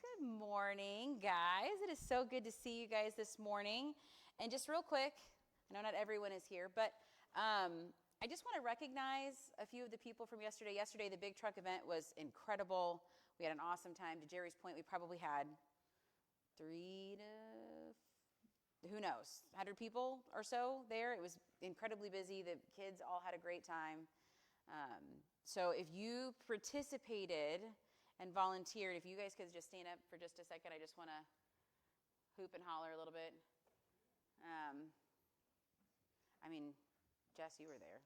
Good morning, guys. It is so good to see you guys this morning. And just real quick, I know not everyone is here, but I just want to recognize a few of the people from yesterday. Yesterday, the big truck event was incredible. We had an awesome time. To Jerry's point, we probably had 100 people or so there. It was incredibly busy. The kids all had a great time. So if you participated and volunteered, if you guys could just stand up for just a second, I just want to hoop and holler a little bit. Jess, you were there.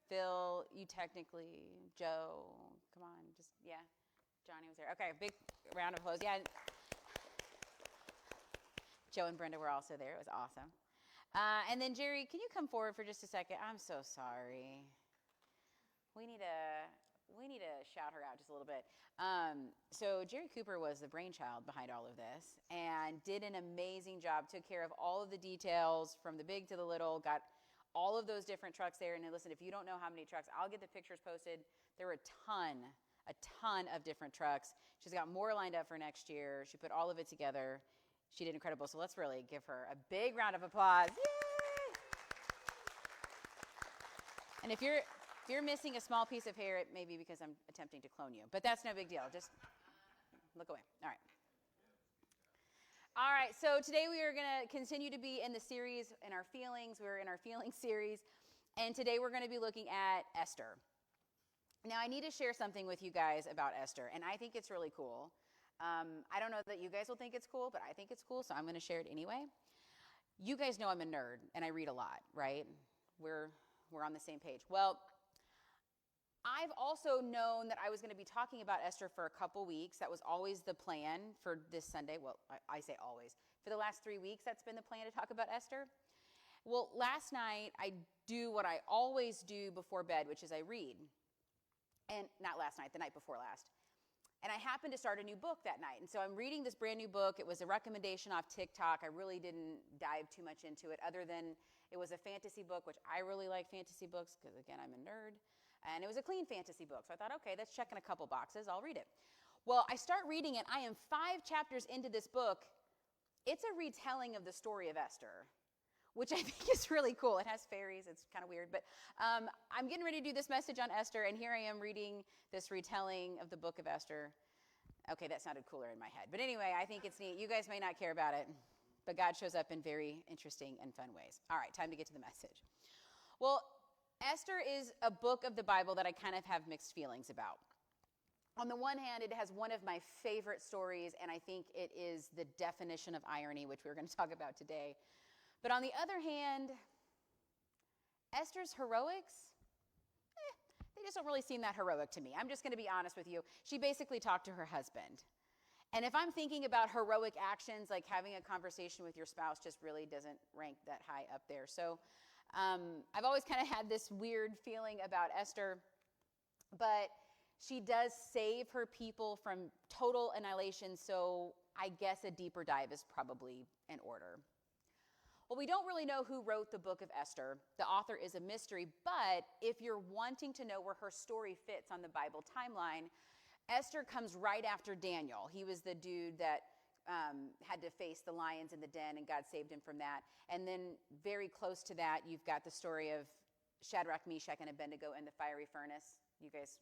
Phil, you technically, Joe, come on, Johnny was there. Okay, big round of applause. Yeah. Joe and Brenda were also there. It was awesome. And then Jerry, can you come forward for just a second? I'm so sorry. We need to shout her out just a little bit. So Jerry Cooper was the brainchild behind all of this and did an amazing job, took care of all of the details from the big to the little, got all of those different trucks there. And listen, if you don't know how many trucks, I'll get the pictures posted. There were a ton of different trucks. She's got more lined up for next year. She put all of it together. She did incredible. So let's really give her a big round of applause. Yay! And if you're missing a small piece of hair, it may be because I'm attempting to clone you. But that's no big deal. Just look away. All right. All right. So today we are going to continue to be in the series, in our feelings. We're in our feelings series. And today we're going to be looking at Esther. Now, I need to share something with you guys about Esther. And I think it's really cool. I don't know that you guys will think it's cool, but I think it's cool. So I'm going to share it anyway. You guys know I'm a nerd and I read a lot, right? We're on the same page. Well, I've also known that I was going to be talking about Esther for a couple weeks. That was always the plan for this Sunday. Well, I say always. For the last 3 weeks, that's been the plan to talk about Esther. Well, last night, I do what I always do before bed, which is I read. And not last night, the night before last. And I happened to start a new book that night. And so I'm reading this brand new book. It was a recommendation off TikTok. I really didn't dive too much into it other than it was a fantasy book, which I really like fantasy books because, again, I'm a nerd. And it was a clean fantasy book. So I thought, okay, that's checking a couple boxes. I'll read it. Well, I start reading it. I am 5 chapters into this book. It's a retelling of the story of Esther, which I think is really cool. It has fairies. It's kind of weird. But I'm getting ready to do this message on Esther, and here I am reading this retelling of the book of Esther. Okay, that sounded cooler in my head. But anyway, I think it's neat. You guys may not care about it, but God shows up in very interesting and fun ways. All right, time to get to the message. Well, Esther is a book of the Bible that I kind of have mixed feelings about. On the one hand, it has one of my favorite stories, and I think it is the definition of irony, which we're going to talk about today. But on the other hand, Esther's heroics, they just don't really seem that heroic to me. I'm just going to be honest with you. She basically talked to her husband. And if I'm thinking about heroic actions, like having a conversation with your spouse just really doesn't rank that high up there. So I've always kind of had this weird feeling about Esther, but she does save her people from total annihilation, so I guess a deeper dive is probably in order. Well, we don't really know who wrote the book of Esther. The author is a mystery, but if you're wanting to know where her story fits on the Bible timeline, Esther comes right after Daniel. He was the dude that had to face the lions in the den, and God saved him from that. And then very close to that, you've got the story of Shadrach, Meshach, and Abednego in the fiery furnace. You guys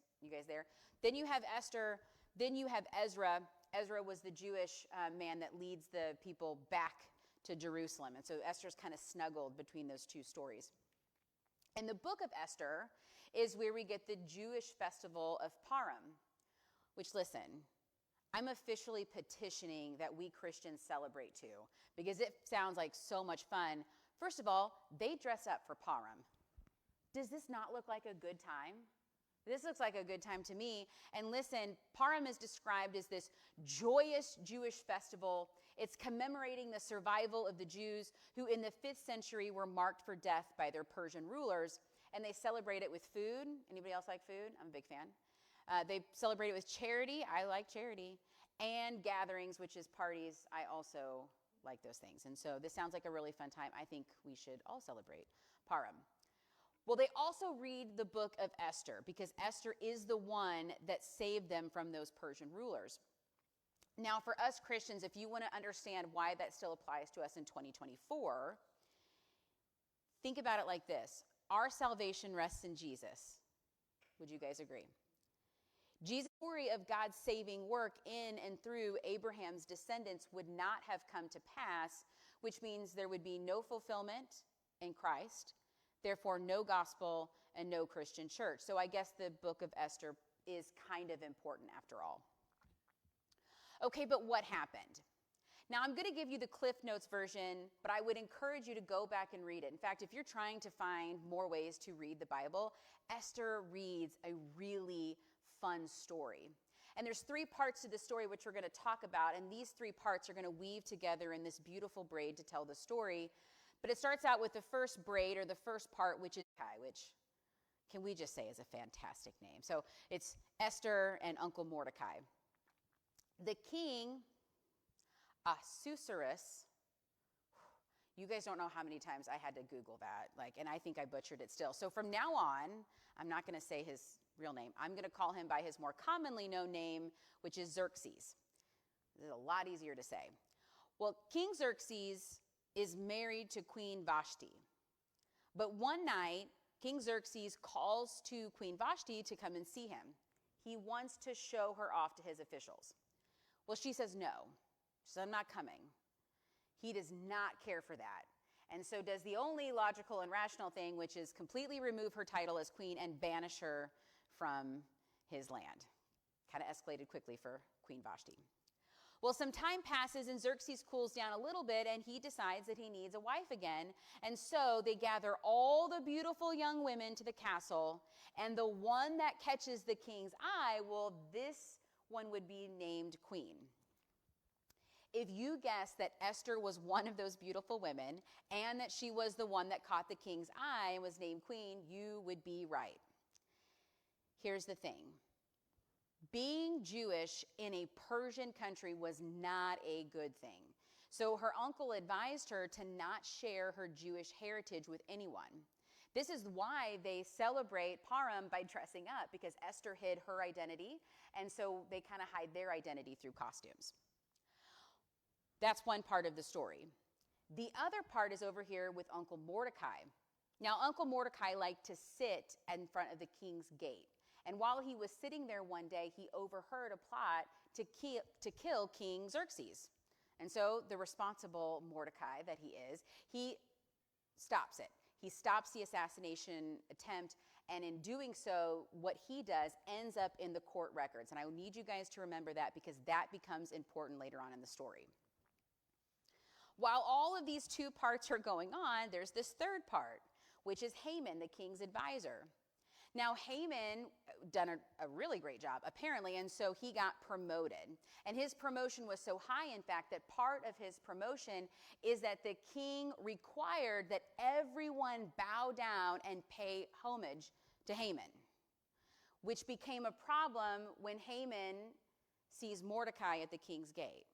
there? Then you have Esther. Then you have Ezra. Ezra was the Jewish man that leads the people back to Jerusalem. And so Esther's kind of snuggled between those two stories. And the book of Esther is where we get the Jewish festival of Purim, which, listen, I'm officially petitioning that we Christians celebrate too, because it sounds like so much fun. First of all, they dress up for Purim. Does this not look like a good time? This looks like a good time to me. And listen, Purim is described as this joyous Jewish festival. It's commemorating the survival of the Jews who in the 5th century were marked for death by their Persian rulers. And they celebrate it with food. Anybody else like food? I'm a big fan. They celebrate it with charity. I like charity. And gatherings, which is parties. I also like those things. And so this sounds like a really fun time. I think we should all celebrate Purim. Well, they also read the book of Esther because Esther is the one that saved them from those Persian rulers. Now, for us Christians, if you want to understand why that still applies to us in 2024, think about it like this. Our salvation rests in Jesus. Would you guys agree? Jesus' story of God's saving work in and through Abraham's descendants would not have come to pass, which means there would be no fulfillment in Christ, therefore no gospel and no Christian church. So I guess the book of Esther is kind of important after all. Okay, but what happened? Now I'm going to give you the Cliff Notes version, but I would encourage you to go back and read it. In fact, if you're trying to find more ways to read the Bible, Esther reads a really fun story. And there's 3 parts to the story which we're going to talk about, and these 3 parts are going to weave together in this beautiful braid to tell the story. But it starts out with the first braid, or the first part, which is Mordecai, which can we just say is a fantastic name. So it's Esther and Uncle Mordecai. The king, Ahasuerus, you guys don't know how many times I had to Google that, and I think I butchered it still. So from now on, I'm not going to say his real name. I'm going to call him by his more commonly known name, which is Xerxes. This is a lot easier to say. Well, King Xerxes is married to Queen Vashti. But one night, King Xerxes calls to Queen Vashti to come and see him. He wants to show her off to his officials. Well, she says no. She says, I'm not coming. He does not care for that. And so does the only logical and rational thing, which is completely remove her title as queen and banish her from his land. Kind of escalated quickly for Queen Vashti. Well, some time passes and Xerxes cools down a little bit and he decides that he needs a wife again. And so they gather all the beautiful young women to the castle, and the one that catches the king's eye, well, this one would be named queen. If you guess that Esther was one of those beautiful women and that she was the one that caught the king's eye and was named queen, you would be right. Here's the thing. Being Jewish in a Persian country was not a good thing. So her uncle advised her to not share her Jewish heritage with anyone. This is why they celebrate Purim by dressing up, because Esther hid her identity, and so they kind of hide their identity through costumes. That's one part of the story. The other part is over here with Uncle Mordecai. Now, Uncle Mordecai liked to sit in front of the king's gate. And while he was sitting there one day, he overheard a plot to kill King Xerxes. And so the responsible Mordecai that he is, he stops it. He stops the assassination attempt, and in doing so, what he does ends up in the court records. And I need you guys to remember that, because that becomes important later on in the story. While all of these 2 parts are going on, there's this third part, which is Haman, the king's advisor. Now, Haman done a really great job, apparently, and so he got promoted. And his promotion was so high, in fact, that part of his promotion is that the king required that everyone bow down and pay homage to Haman, which became a problem when Haman sees Mordecai at the king's gate.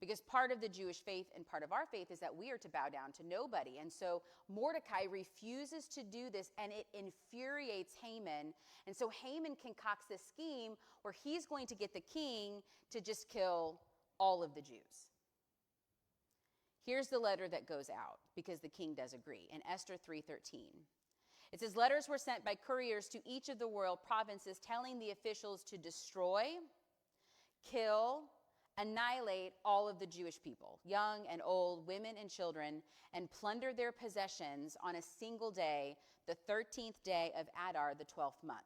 Because part of the Jewish faith and part of our faith is that we are to bow down to nobody. And so Mordecai refuses to do this, and it infuriates Haman. And so Haman concocts this scheme where he's going to get the king to just kill all of the Jews. Here's the letter that goes out, because the king does agree, in Esther 3:13. It says, letters were sent by couriers to each of the royal provinces telling the officials to destroy, kill, annihilate all of the Jewish people, young and old, women and children, and plunder their possessions on a single day, the 13th day of Adar, the 12th month.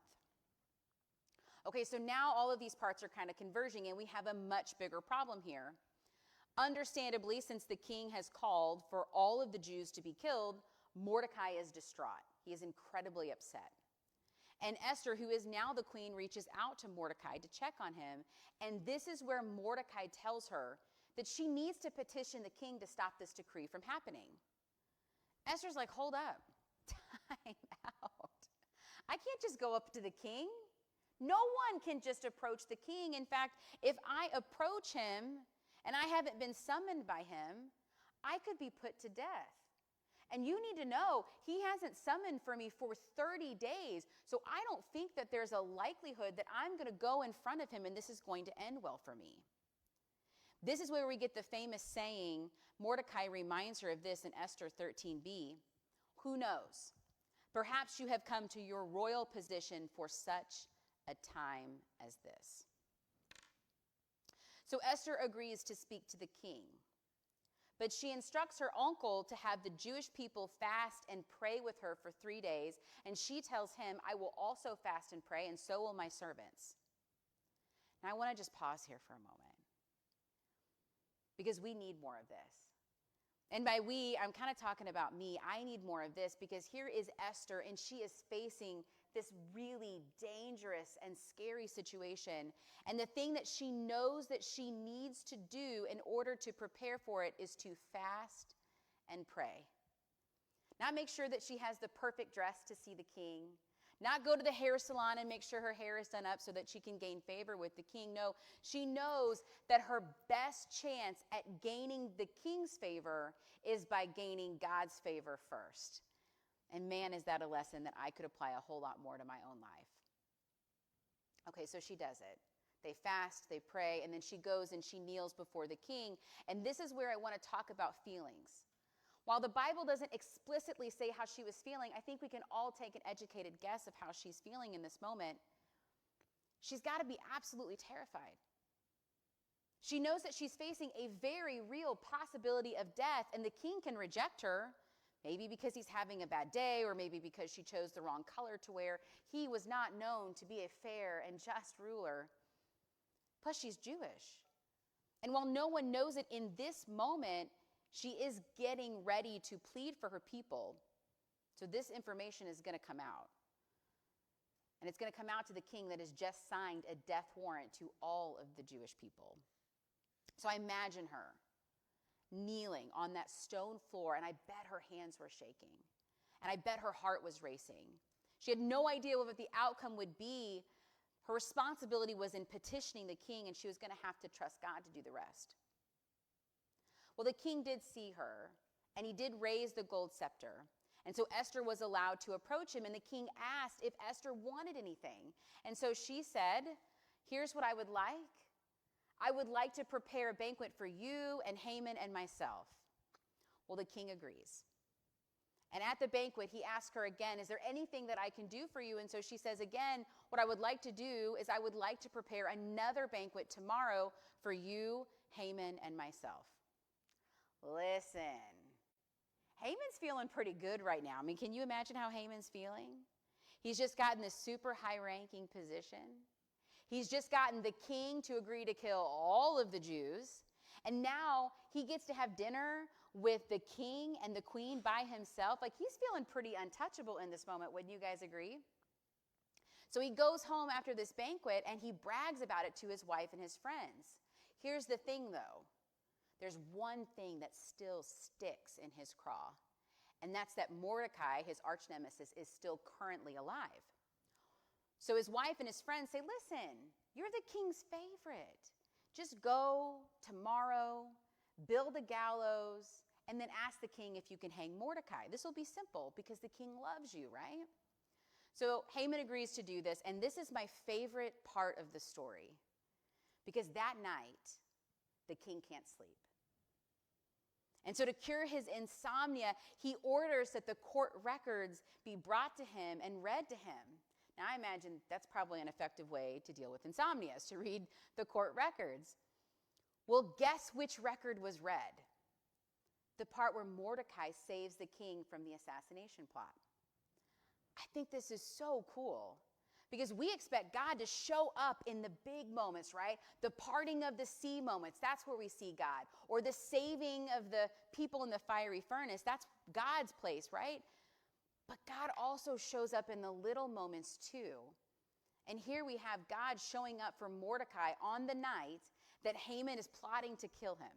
Okay, so now all of these parts are kind of converging, and we have a much bigger problem here. Understandably, since the king has called for all of the Jews to be killed, Mordecai is distraught. He is incredibly upset. And Esther, who is now the queen, reaches out to Mordecai to check on him. And this is where Mordecai tells her that she needs to petition the king to stop this decree from happening. Esther's like, hold up, time out. I can't just go up to the king. No one can just approach the king. In fact, if I approach him and I haven't been summoned by him, I could be put to death. And you need to know he hasn't summoned for me for 30 days. So I don't think that there's a likelihood that I'm going to go in front of him and this is going to end well for me. This is where we get the famous saying, Mordecai reminds her of this in Esther 13b. Who knows? Perhaps you have come to your royal position for such a time as this. So Esther agrees to speak to the king. But she instructs her uncle to have the Jewish people fast and pray with her for 3 days. And she tells him, I will also fast and pray, and so will my servants. Now, I want to just pause here for a moment, because we need more of this. And by we, I'm kind of talking about me. I need more of this, because here is Esther, and she is facing this really dangerous and scary situation. And the thing that she knows that she needs to do in order to prepare for it is to fast and pray. Not make sure that she has the perfect dress to see the king. Not go to the hair salon and make sure her hair is done up so that she can gain favor with the king. No, she knows that her best chance at gaining the king's favor is by gaining God's favor first. And man, is that a lesson that I could apply a whole lot more to my own life. Okay, so she does it. They fast, they pray, and then she goes and she kneels before the king. And this is where I want to talk about feelings. While the Bible doesn't explicitly say how she was feeling, I think we can all take an educated guess of how she's feeling in this moment. She's got to be absolutely terrified. She knows that she's facing a very real possibility of death, and the king can reject her. Maybe because he's having a bad day, or maybe because she chose the wrong color to wear. He was not known to be a fair and just ruler. Plus, she's Jewish. And while no one knows it in this moment, she is getting ready to plead for her people. So this information is going to come out. And it's going to come out to the king that has just signed a death warrant to all of the Jewish people. So I imagine her kneeling on that stone floor, and I bet her hands were shaking, and I bet her heart was racing. She had no idea what the outcome would be. Her responsibility was in petitioning the king, and she was going to have to trust God to do the rest. Well, the king did see her, and he did raise the gold scepter. And so Esther was allowed to approach him, and the king asked if Esther wanted anything. And so she said, here's what I would like. I would like to prepare a banquet for you and Haman and myself. Well, the king agrees. And at the banquet, he asked her again, is there anything that I can do for you? And so she says again, what I would like to do is I would like to prepare another banquet tomorrow for you, Haman, and myself. Listen, Haman's feeling pretty good right now. I mean, can you imagine how Haman's feeling? He's just gotten this super high-ranking position. He's just gotten the king to agree to kill all of the Jews. And now he gets to have dinner with the king and the queen by himself. Like, he's feeling pretty untouchable in this moment. Wouldn't you guys agree? So he goes home after this banquet and he brags about it to his wife and his friends. Here's the thing, though. There's one thing that still sticks in his craw. And that's that Mordecai, his arch nemesis, is still currently alive. So his wife and his friends say, listen, you're the king's favorite. Just go tomorrow, build a gallows, and then ask the king if you can hang Mordecai. This will be simple because the king loves you, right? So Haman agrees to do this, and this is my favorite part of the story. Because that night, the king can't sleep. And so to cure his insomnia, he orders that the court records be brought to him and read to him. Now, I imagine that's probably an effective way to deal with insomnia, is to read the court records. Well, guess which record was read? The part where Mordecai saves the king from the assassination plot. I think this is so cool because we expect God to show up in the big moments, right? The parting of the sea moments, that's where we see God. Or the saving of the people in the fiery furnace, that's God's place, right? But God also shows up in the little moments too. And here we have God showing up for Mordecai on the night that Haman is plotting to kill him.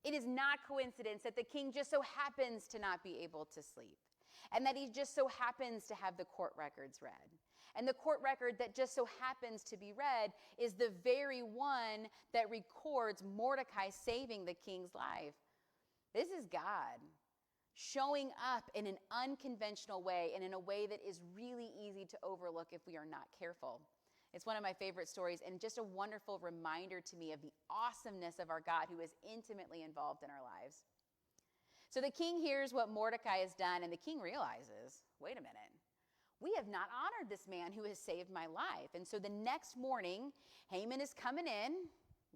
It is not coincidence that the king just so happens to not be able to sleep, and that he just so happens to have the court records read. And the court record that just so happens to be read is the very one that records Mordecai saving the king's life. This is God. showing up in an unconventional way and in a way that is really easy to overlook if we are not careful. It's one of my favorite stories and just a wonderful reminder to me of the awesomeness of our God who is intimately involved in our lives. So the king hears what Mordecai has done, and the king realizes, wait a minute, we have not honored this man who has saved my life. And so the next morning, Haman is coming in.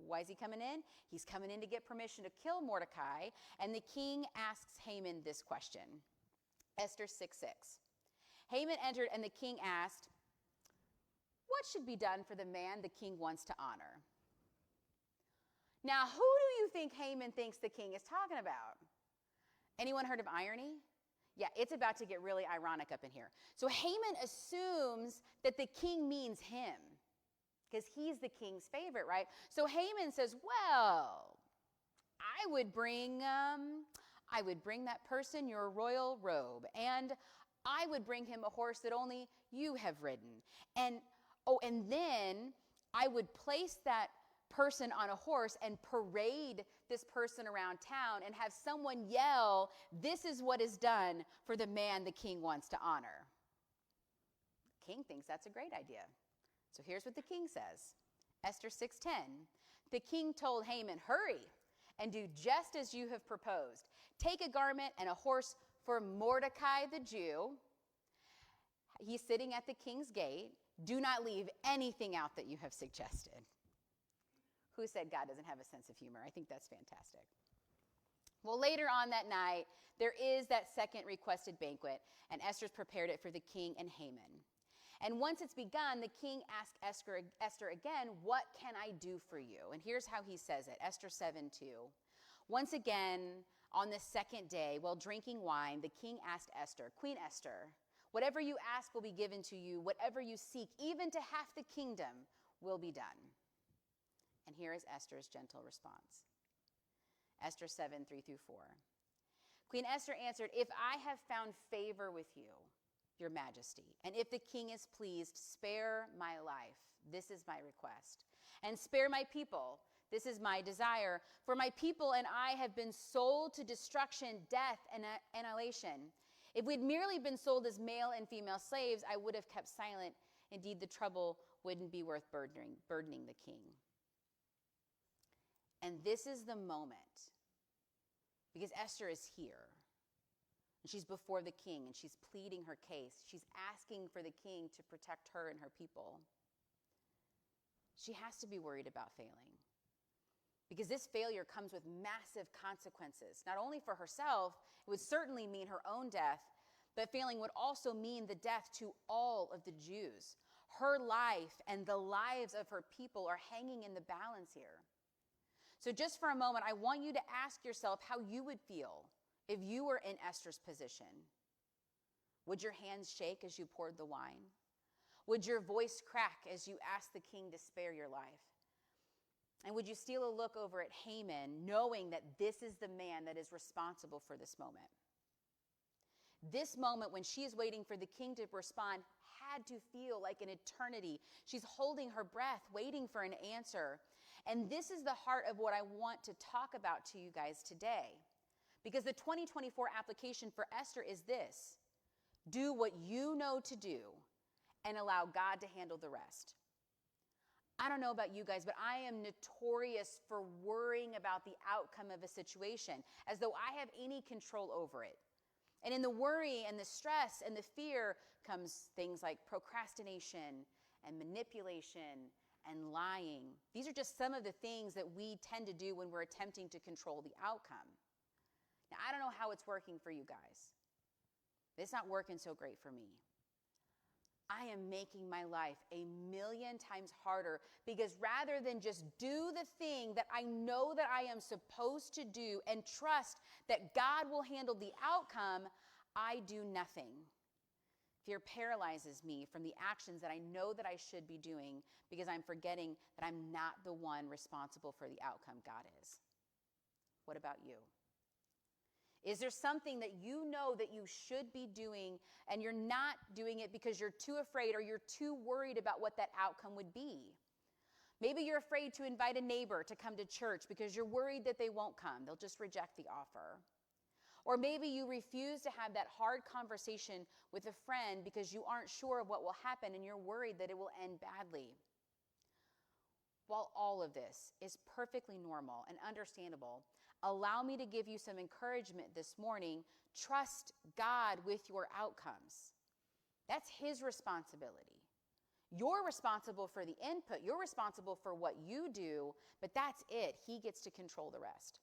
Why is he coming in? He's coming in to get permission to kill Mordecai. And the king asks Haman this question. Esther 6:6. Haman entered, and the king asked, what should be done for the man the king wants to honor? Now, who do you think Haman thinks the king is talking about? Anyone heard of irony? Yeah, it's about to get really ironic up in here. So Haman assumes that the king means him because he's the king's favorite, right? So Haman says, well, I would bring that person your royal robe, and I would bring him a horse that only you have ridden. And then I would place that person on a horse and parade this person around town and have someone yell, this is what is done for the man the king wants to honor. The king thinks that's a great idea. So here's what the king says. Esther 6:10. The king told Haman, hurry and do just as you have proposed. Take a garment and a horse for Mordecai the Jew. He's sitting at the king's gate. Do not leave anything out that you have suggested. Who said God doesn't have a sense of humor? I think that's fantastic. Well, later on that night, there is that second requested banquet, and Esther's prepared it for the king and Haman. And once it's begun, the king asked Esther again, what can I do for you? And here's how he says it, Esther 7:2. Once again, on the second day, while drinking wine, the king asked Esther, Queen Esther, whatever you ask will be given to you, whatever you seek, even to half the kingdom, will be done. And here is Esther's gentle response. Esther 7:3-4. Queen Esther answered, if I have found favor with you, your majesty, and if the king is pleased, spare my life. This is my request. And spare my people. This is my desire. For my people and I have been sold to destruction, death, and annihilation. If we'd merely been sold as male and female slaves, I would have kept silent. Indeed, the trouble wouldn't be worth burdening the king. And this is the moment, because Esther is here, and she's before the king, and she's pleading her case. She's asking for the king to protect her and her people. She has to be worried about failing, because this failure comes with massive consequences. Not only for herself, it would certainly mean her own death, but failing would also mean the death to all of the Jews. Her life and the lives of her people are hanging in the balance here. So just for a moment, I want you to ask yourself how you would feel if you were in Esther's position. Would your hands shake as you poured the wine? Would your voice crack as you asked the king to spare your life? And would you steal a look over at Haman, knowing that this is the man that is responsible for this moment? This moment when she is waiting for the king to respond had to feel like an eternity. She's holding her breath, waiting for an answer. And this is the heart of what I want to talk about to you guys today. Because the 2024 application for Esther is this: do what you know to do and allow God to handle the rest. I don't know about you guys, but I am notorious for worrying about the outcome of a situation as though I have any control over it. And in the worry and the stress and the fear comes things like procrastination and manipulation and lying. These are just some of the things that we tend to do when we're attempting to control the outcome. Now, I don't know how it's working for you guys, but it's not working so great for me. I am making my life a million times harder because rather than just do the thing that I know that I am supposed to do and trust that God will handle the outcome, I do nothing. Fear paralyzes me from the actions that I know that I should be doing because I'm forgetting that I'm not the one responsible for the outcome. God is. What about you? Is there something that you know that you should be doing and you're not doing it because you're too afraid or you're too worried about what that outcome would be? Maybe you're afraid to invite a neighbor to come to church because you're worried that they won't come. They'll just reject the offer. Or maybe you refuse to have that hard conversation with a friend because you aren't sure of what will happen and you're worried that it will end badly. While all of this is perfectly normal and understandable, allow me to give you some encouragement this morning. Trust God with your outcomes. That's His responsibility. You're responsible for the input. You're responsible for what you do, but that's it. He gets to control the rest.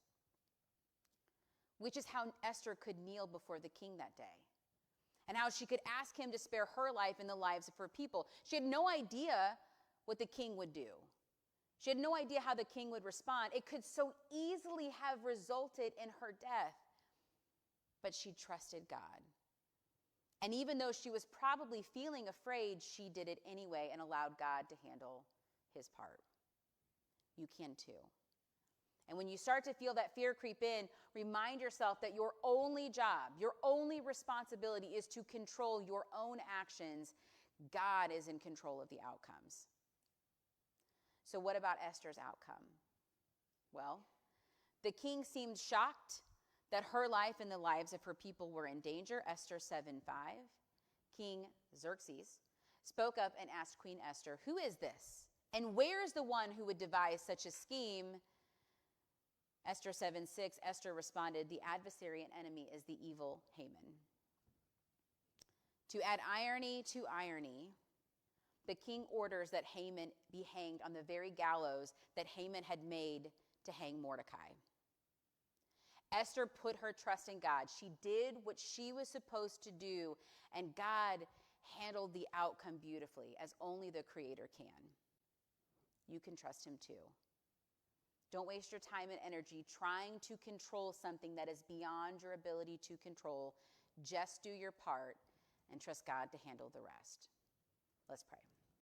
Which is how Esther could kneel before the king that day, and how she could ask him to spare her life and the lives of her people. She had no idea what the king would do. She had no idea how the king would respond. It could so easily have resulted in her death, but she trusted God. And even though she was probably feeling afraid, she did it anyway and allowed God to handle His part. You can too. And when you start to feel that fear creep in, remind yourself that your only job, your only responsibility is to control your own actions. God is in control of the outcomes. So what about Esther's outcome? Well, the king seemed shocked that her life and the lives of her people were in danger. Esther 7:5. King Xerxes spoke up and asked Queen Esther, "Who is this? And where is the one who would devise such a scheme?" Esther 7:6, Esther responded, "The adversary and enemy is the evil Haman." To add irony to irony, the king orders that Haman be hanged on the very gallows that Haman had made to hang Mordecai. Esther put her trust in God. She did what she was supposed to do, and God handled the outcome beautifully, as only the Creator can. You can trust Him too. Don't waste your time and energy trying to control something that is beyond your ability to control. Just do your part and trust God to handle the rest. Let's pray.